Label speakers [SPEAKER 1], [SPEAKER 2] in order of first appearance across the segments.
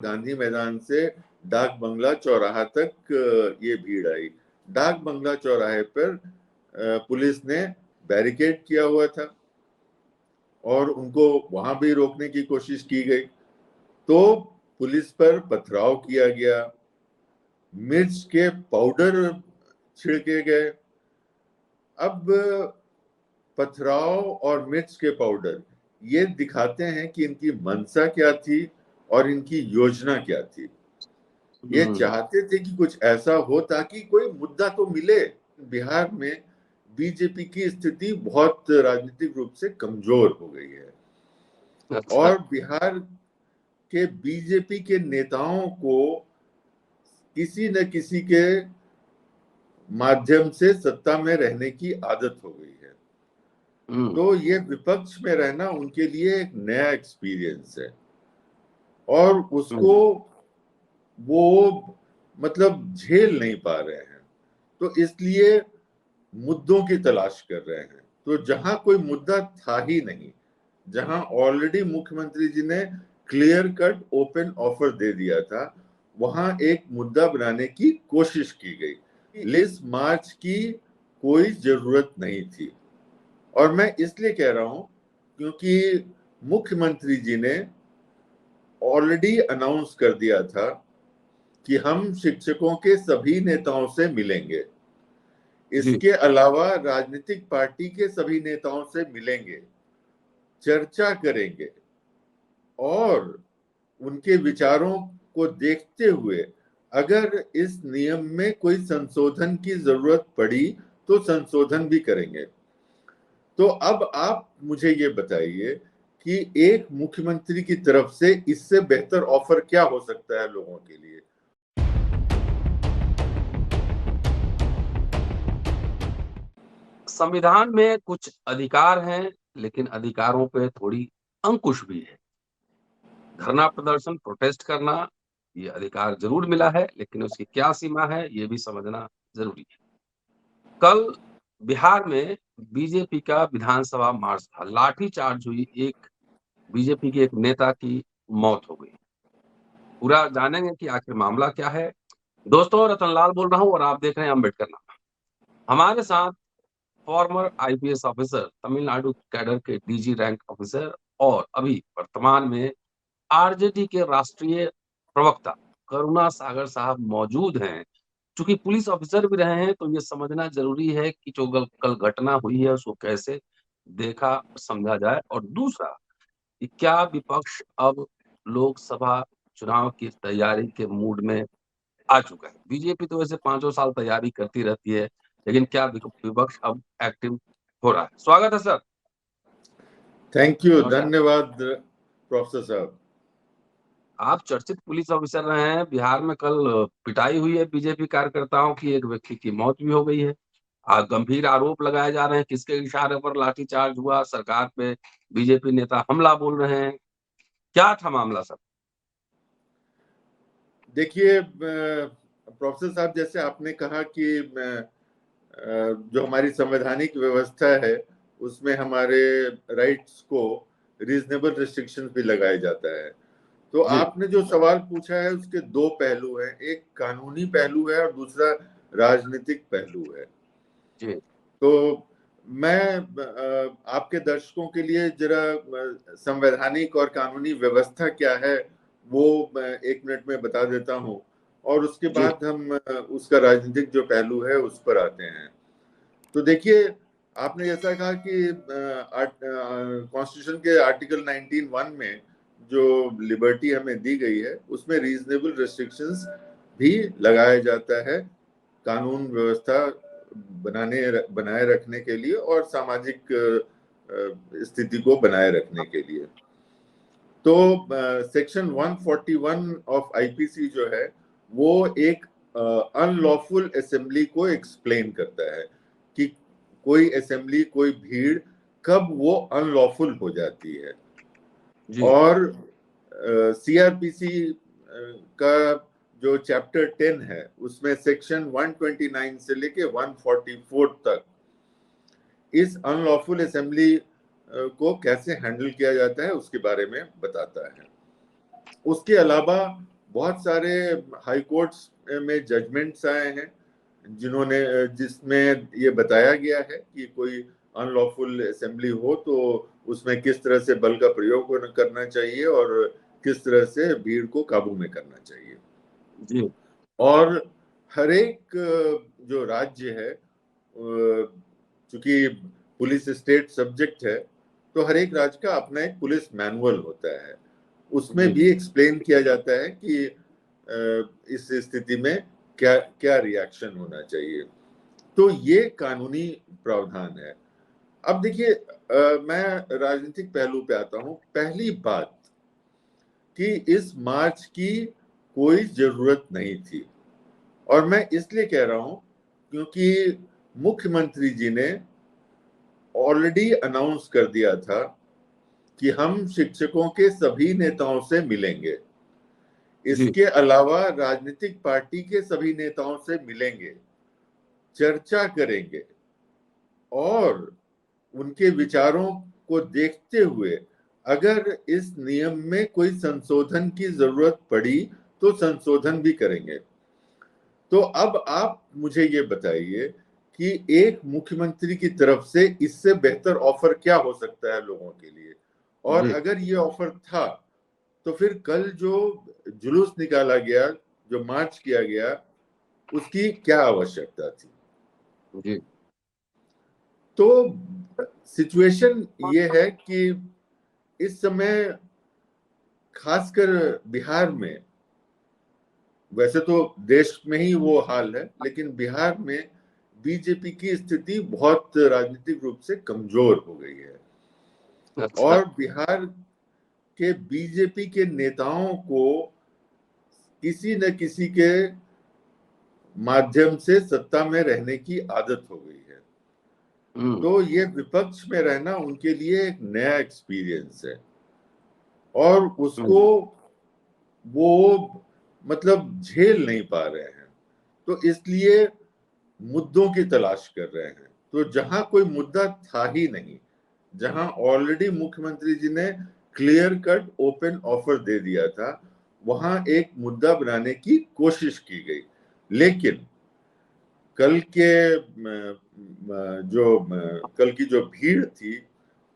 [SPEAKER 1] गांधी मैदान से डाक बंगला चौराहा तक ये भीड़ आई। डाक बंगला चौराहे पर पुलिस ने बैरिकेड किया हुआ था और उनको वहां भी रोकने की कोशिश की गई, तो पुलिस पर पथराव किया गया, मिर्च के पाउडर छिड़के गए। अब पथराव और मिर्च के पाउडर ये दिखाते हैं कि इनकी मंशा क्या थी और इनकी योजना क्या थी। ये चाहते थे कि कुछ ऐसा हो ताकि कोई मुद्दा तो मिले। बिहार में बीजेपी की स्थिति बहुत राजनीतिक रूप से कमजोर हो गई है।
[SPEAKER 2] अच्छा।
[SPEAKER 1] और बिहार के बीजेपी के नेताओं को किसी न किसी के माध्यम से सत्ता में रहने की आदत हो गई है। तो ये विपक्ष में रहना उनके लिए एक नया एक्सपीरियंस है और उसको वो मतलब झेल नहीं पा रहे हैं, तो इसलिए मुद्दों की तलाश कर रहे हैं। तो जहां कोई मुद्दा था ही नहीं, जहां ऑलरेडी मुख्यमंत्री जी ने क्लियर कट ओपन ऑफर दे दिया था, वहां एक मुद्दा बनाने की कोशिश की गई। लिस्ट मार्च की कोई जरूरत नहीं थी। और मैं इसलिए कह रहा हूं क्योंकि मुख्यमंत्री जी ने ऑलरेडी अनाउंस कर दिया था कि हम शिक्षकों के सभी नेताओं से मिलेंगे। इसके अलावा राजनीतिक पार्टी के सभी नेताओं से मिलेंगे, चर्चा करेंगे और उनके विचारों को देखते हुए अगर इस नियम में कोई संशोधन की जरूरत पड़ी तो संशोधन भी करेंगे। तो अब आप मुझे ये बताइए कि एक मुख्यमंत्री की तरफ से इससे बेहतर ऑफर क्या हो सकता है लोगों के लिए।
[SPEAKER 2] संविधान में कुछ अधिकार हैं, लेकिन अधिकारों पे थोड़ी अंकुश भी है। धरना प्रदर्शन, प्रोटेस्ट करना, ये अधिकार जरूर मिला है, लेकिन उसकी क्या सीमा है ये भी समझना जरूरी है। कल बिहार में बीजेपी का विधानसभा मार्च था, लाठीचार्ज हुई, एक बीजेपी के एक नेता की मौत हो गई। पूरा जानेंगे कि आखिर मामला क्या है। दोस्तों, रतनलाल बोल रहा हूं और आप देख रहे हैं अम्बेडकर नामा। हमारे साथ farmer IPS officer, Tamil Nadu cadre के डीजी रैंक ऑफिसर और अभी वर्तमान में आरजेडी के राष्ट्रीय प्रवक्ता करुणा सागर साहब मौजूद हैं। चूंकि पुलिस ऑफिसर भी रहे हैं, तो ये समझना जरूरी है कि जो कल घटना हुई है उसको कैसे देखा समझा जाए। और दूसरा, कि क्या विपक्ष अब लोकसभा चुनाव की तैयारी के मूड में आ चुका है। बीजेपी तो वैसे 5 साल तैयारी करती रहती है, लेकिन क्या विपक्ष अब एक्टिव हो रहा है? स्वागत है सर।
[SPEAKER 1] थैंक यू, धन्यवाद प्रोफेसर साहब।
[SPEAKER 2] आप चर्चित पुलिस ऑफिसर रहे हैं। बिहार में कल पिटाई हुई है बीजेपी कार्यकर्ताओं की, एक व्यक्ति की मौत भी हो गई है। गंभीर आरोप लगाए जा रहे हैं, किसके इशारे पर लाठीचार्ज हुआ, सरकार पे बीजेपी नेता हमला बोल रहे हैं। क्या था मामला सर?
[SPEAKER 1] देखिए प्रोफेसर साहब, जैसे आपने कहा कि जो हमारी संवैधानिक व्यवस्था है उसमें हमारे राइट्स को रीजनेबल रिस्ट्रिक्शंस भी लगाया जाता है। तो आपने जो सवाल पूछा है उसके दो पहलू हैं, एक कानूनी पहलू है और दूसरा राजनीतिक पहलू है।
[SPEAKER 2] जी।
[SPEAKER 1] तो मैं आपके दर्शकों के लिए जरा संवैधानिक और कानूनी व्यवस्था क्या है वो मैं 1 मिनट में बता देता हूँ और उसके बाद हम उसका राजनीतिक जो पहलू है उस पर आते हैं। तो देखिए, आपने जैसा कहा कि कॉन्स्टिट्यूशन के आर्टिकल 19(1) में जो लिबर्टी हमें दी गई है उसमें रीजनेबल रिस्ट्रिक्शंस भी लगाया जाता है कानून व्यवस्था बनाए रखने के लिए और सामाजिक स्थिति को बनाए रखने के लिए। तो सेक्शन 141 ऑफ आईपीसी जो है वो एक अनलॉफुल असेंबली को एक्सप्लेन करता है कि कोई असेंबली, कोई भीड़ कब वो अनलॉफुल हो जाती है। और सीआरपीसी का जो चैप्टर 10 है उसमें सेक्शन 129 से लेके 144 तक इस अनलॉफुल असेंबली को कैसे हैंडल किया जाता है उसके बारे में बताता है। उसके अलावा बहुत सारे हाई कोर्ट्स में जजमेंट्स आए हैं जिसमें ये बताया गया है कि कोई अनलॉफुल असेंबली हो तो उसमें किस तरह से बल का प्रयोग करना चाहिए और किस तरह से भीड़ को काबू में करना चाहिए
[SPEAKER 2] जी।
[SPEAKER 1] और हर एक जो राज्य है चूंकि पुलिस स्टेट सब्जेक्ट है तो हर एक राज्य का अपना एक पुलिस मैनुअल होता है, उसमें भी एक्सप्लेन किया जाता है कि इस स्थिति में क्या क्या रिएक्शन होना चाहिए। तो ये कानूनी प्रावधान है। अब देखिए मैं राजनीतिक पहलू पे आता हूं। पहली बात कि इस मार्च की कोई जरूरत नहीं थी और मैं इसलिए कह रहा हूं क्योंकि मुख्यमंत्री जी ने ऑलरेडी अनाउंस कर दिया था कि हम शिक्षकों के सभी नेताओं से मिलेंगे, इसके अलावा राजनीतिक पार्टी के सभी नेताओं से मिलेंगे, चर्चा करेंगे और उनके विचारों को देखते हुए अगर इस नियम में कोई संशोधन की जरूरत पड़ी तो संशोधन भी करेंगे। तो अब आप मुझे ये बताइए कि एक मुख्यमंत्री की तरफ से इससे बेहतर ऑफर क्या हो सकता है लोगों के लिए, और अगर ये ऑफर था तो फिर कल जो जुलूस निकाला गया, जो मार्च किया गया, उसकी क्या आवश्यकता थी।
[SPEAKER 2] जी।
[SPEAKER 1] तो सिचुएशन ये है कि इस समय खासकर बिहार में, वैसे तो देश में ही वो हाल है, लेकिन बिहार में बीजेपी की स्थिति बहुत राजनीतिक रूप से कमजोर हो गई है।
[SPEAKER 2] अच्छा।
[SPEAKER 1] और बिहार के बीजेपी के नेताओं को किसी न किसी के माध्यम से सत्ता में रहने की आदत हो गई है। तो ये विपक्ष में रहना उनके लिए एक नया एक्सपीरियंस है और उसको वो मतलब झेल नहीं पा रहे हैं, तो इसलिए मुद्दों की तलाश कर रहे हैं। तो जहां कोई मुद्दा था ही नहीं, जहां ऑलरेडी मुख्यमंत्री जी ने क्लियर कट ओपन ऑफर दे दिया था, वहां एक मुद्दा बनाने की कोशिश की गई। लेकिन कल के कल की जो भीड़ थी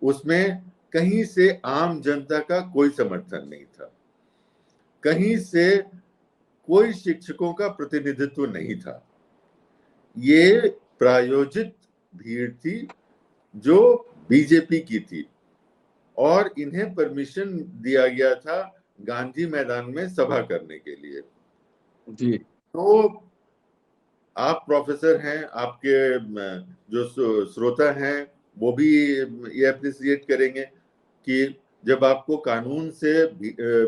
[SPEAKER 1] उसमें कहीं से आम जनता का कोई समर्थन नहीं था, कहीं से कोई शिक्षकों का प्रतिनिधित्व नहीं था। ये प्रायोजित भीड़ थी जो बीजेपी की थी और इन्हें परमिशन दिया गया था गांधी मैदान में सभा करने के लिए।
[SPEAKER 2] जी।
[SPEAKER 1] तो आप प्रोफेसर हैं, आपके जो श्रोता हैं वो भी ये अप्रिशिएट करेंगे कि जब आपको कानून से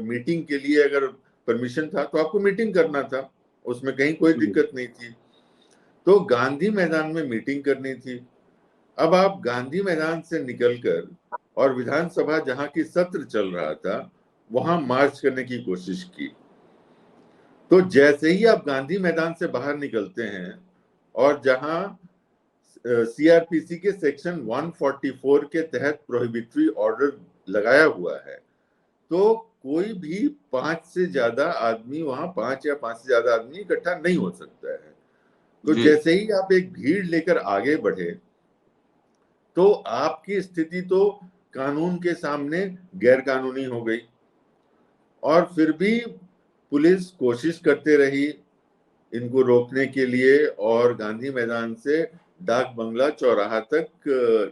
[SPEAKER 1] मीटिंग के लिए अगर परमिशन था तो आपको मीटिंग करना था, उसमें कहीं कोई दिक्कत नहीं थी। तो गांधी मैदान में मीटिंग करनी थी। अब आप गांधी मैदान से निकलकर और विधानसभा जहां की सत्र चल रहा था वहां मार्च करने की कोशिश की। तो जैसे ही आप गांधी मैदान से बाहर निकलते हैं और जहां सीआरपीसी के सेक्शन 144 के तहत प्रोहिबिटरी ऑर्डर लगाया हुआ है, तो कोई भी 5 से ज्यादा आदमी वहां 5 या 5 से ज्यादा आदमी इकट्ठा नहीं हो सकता है। तो जैसे ही आप एक भीड़ लेकर आगे बढ़े तो आपकी स्थिति तो कानून के सामने गैर कानूनी हो गई और फिर भी पुलिस कोशिश करते रही इनको रोकने के लिए और गांधी मैदान से डाक बंगला चौराहा तक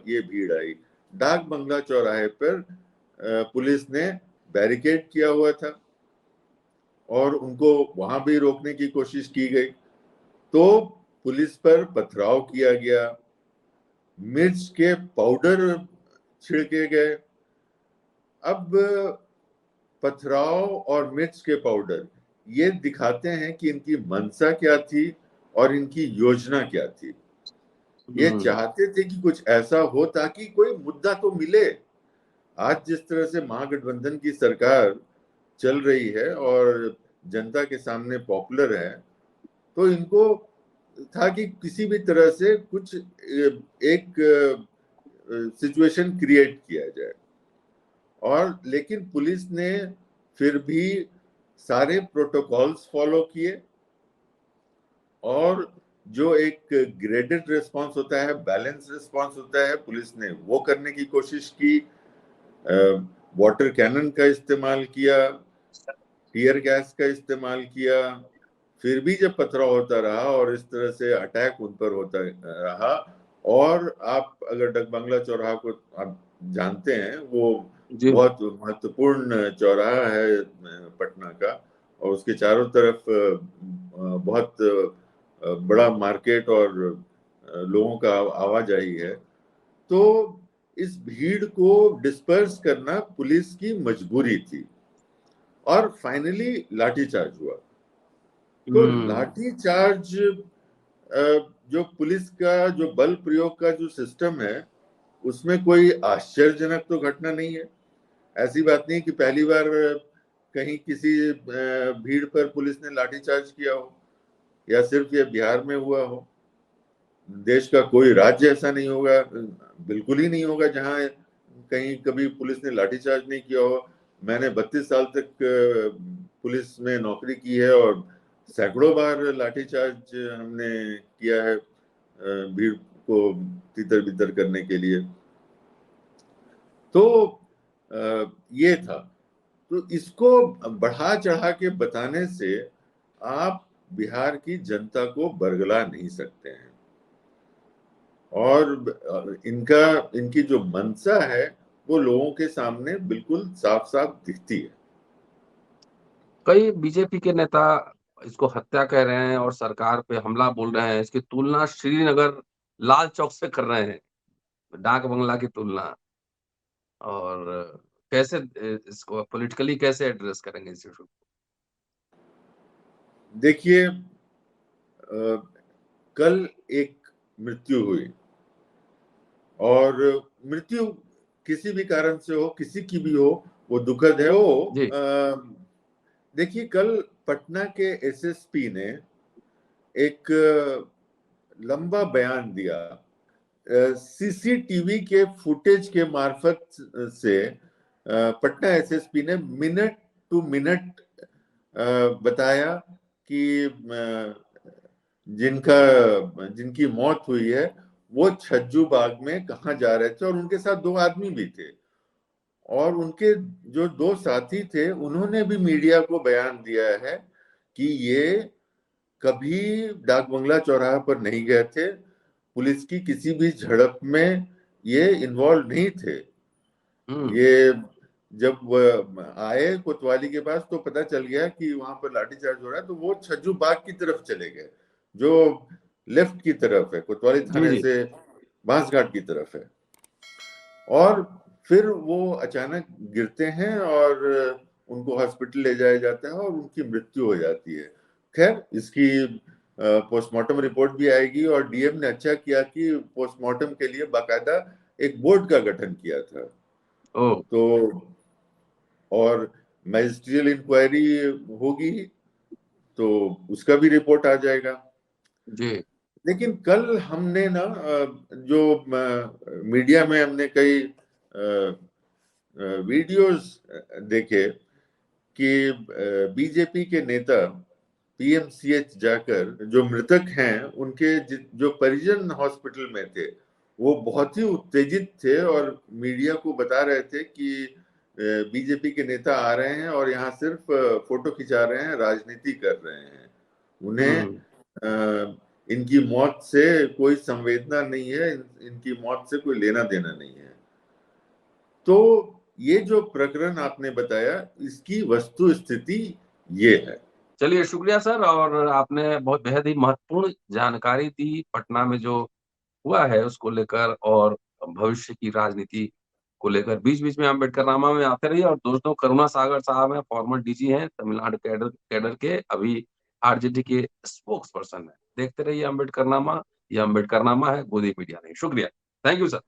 [SPEAKER 1] ये भीड़ आई। डाक बंगला चौराहे पर पुलिस ने बैरिकेड किया हुआ था और उनको वहां भी रोकने की कोशिश की गई, तो पुलिस पर पथराव किया गया, मिर्च के पाउडर छिड़के गए। अब पथराव और मिर्च के पाउडर ये दिखाते हैं कि इनकी मंशा क्या थी और इनकी योजना क्या थी। ये चाहते थे कि कुछ ऐसा हो ताकि कोई मुद्दा तो मिले। आज जिस तरह से महागठबंधन की सरकार चल रही है और जनता के सामने पॉपुलर है, तो इनको था कि किसी भी तरह से कुछ एक सिचुएशन क्रिएट किया जाए। और लेकिन पुलिस ने फिर भी सारे प्रोटोकॉल्स फॉलो किए और जो एक ग्रेडेड रिस्पांस होता है, बैलेंस रिस्पांस होता है, पुलिस ने वो करने की कोशिश की। वाटर कैनन का इस्तेमाल किया, टीयर गैस का इस्तेमाल किया। फिर भी जब पथराव होता रहा और इस तरह से अटैक उन पर होता रहा, और आप अगर डकबंगला चौराहा को आप जानते हैं, वो बहुत महत्वपूर्ण चौराहा है पटना का, और उसके चारों तरफ बहुत बड़ा मार्केट और लोगों का आवाजाही है। तो इस भीड़ को डिस्पर्स करना पुलिस की मजबूरी थी और फाइनली लाठीचार्ज हुआ। तो लाठीचार्ज जो पुलिस का जो बल प्रयोग का जो सिस्टम है, उसमें कोई आश्चर्यजनक तो घटना नहीं है। ऐसी बात नहीं कि पहली बार कहीं किसी भीड़ पर पुलिस ने लाठीचार्ज किया हो, या सिर्फ ये बिहार में हुआ हो। देश का कोई राज्य ऐसा नहीं होगा, बिल्कुल ही नहीं होगा, जहां कहीं कभी पुलिस ने लाठीचार्ज नहीं किया हो। मैंने 32 साल तक पुलिस में नौकरी की है और सैकड़ों बार लाठीचार्ज हमने किया है भीड़ को तितर बितर करने के लिए। तो ये था। तो इसको बढ़ा चढ़ा के बताने से आप बिहार की जनता को बरगला नहीं सकते हैं, और इनकी जो मंशा है वो लोगों के सामने बिल्कुल साफ साफ दिखती है।
[SPEAKER 2] कई बीजेपी के नेता इसको हत्या कह रहे हैं और सरकार पे हमला बोल रहे हैं। इसकी तुलना श्रीनगर लाल चौक से कर रहे हैं, डाक बंगला की तुलना। और कैसे इसको पॉलिटिकली कैसे एड्रेस करेंगे इस इशू को?
[SPEAKER 1] देखिए, कल एक मृत्यु हुई, और मृत्यु किसी भी कारण से हो, किसी की भी हो, वो दुखद है। वो देखिए, कल पटना के एसएसपी ने एक लंबा बयान दिया। सीसीटीवी के फुटेज के मार्फत से पटना एसएसपी ने मिनट टू मिनट बताया कि जिनकी मौत हुई है वो छज्जू बाग में कहाँ जा रहे थे, और उनके साथ 2 आदमी भी थे। और उनके जो 2 साथी थे, उन्होंने भी मीडिया को बयान दिया है कि ये कभी डाक बंगला चौराहा पर नहीं गए थे, पुलिस की किसी भी झड़प में ये इन्वॉल्व नहीं थे। ये जब आए कोतवाली के पास तो पता चल गया कि वहां पर लाठीचार्ज हो रहा है, तो वो छज्जू बाग की तरफ चले गए, जो लेफ्ट की तरफ है, कोतवाली थाने से बांसघाट की तरफ है। और फिर वो अचानक गिरते हैं और उनको हॉस्पिटल ले जाया जाता है और उनकी मृत्यु हो जाती है। खैर, इसकी पोस्टमार्टम रिपोर्ट भी आएगी, और डीएम ने अच्छा किया कि पोस्टमार्टम के लिए बाकायदा एक बोर्ड का गठन किया था। तो और मैजिस्ट्रियल इंक्वायरी होगी तो उसका भी रिपोर्ट आ जाएगा
[SPEAKER 2] जी।
[SPEAKER 1] लेकिन कल हमने ना जो मीडिया में हमने कई वीडियोस देखे कि बीजेपी के नेता पीएमसीएच जाकर जो मृतक हैं उनके जो परिजन हॉस्पिटल में थे, वो बहुत ही उत्तेजित थे और मीडिया को बता रहे थे कि बीजेपी के नेता आ रहे हैं और यहाँ सिर्फ फोटो खिंचा रहे हैं, राजनीति कर रहे हैं, उन्हें इनकी मौत से कोई संवेदना नहीं है, इनकी मौत से कोई लेना देना नहीं है। तो ये जो प्रकरण आपने बताया, इसकी वस्तु स्थिति ये है।
[SPEAKER 2] चलिए, शुक्रिया सर। और आपने बहुत बेहद ही महत्वपूर्ण जानकारी दी पटना में जो हुआ है उसको लेकर, और भविष्य की राजनीति को लेकर। बीच-बीच में अम्बेडकरनामा में आते रहिए। और दोस्तों, करुणा सागर साहब हैं, फॉर्मर डीजी हैं, तमिलनाडु कैडर कैडर के, अभी आरजेडी के स्पोक्स पर्सन हैं। देखते रहिए अम्बेडकरनामा। ये अम्बेडकरनामा है, गोदी मीडिया नहीं। शुक्रिया। Thank you sir.